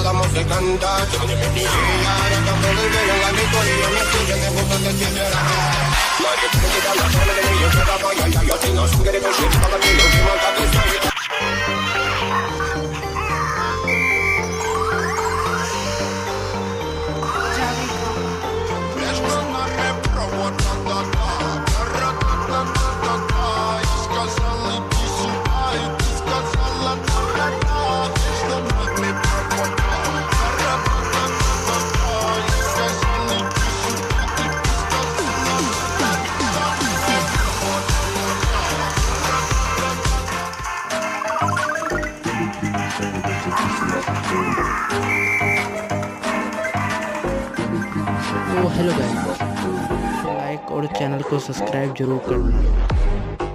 la música anda. Yo ni me dije, ahora que puedo ver en la disco y yo me sigue de gusto de siempre. Nadie quiere quitar la forma de mí, yo quiero apoyar, yo tengo su querido shit, para mí lo último que te estoy. तो hello guys, like और channel को subscribe जरूर करना।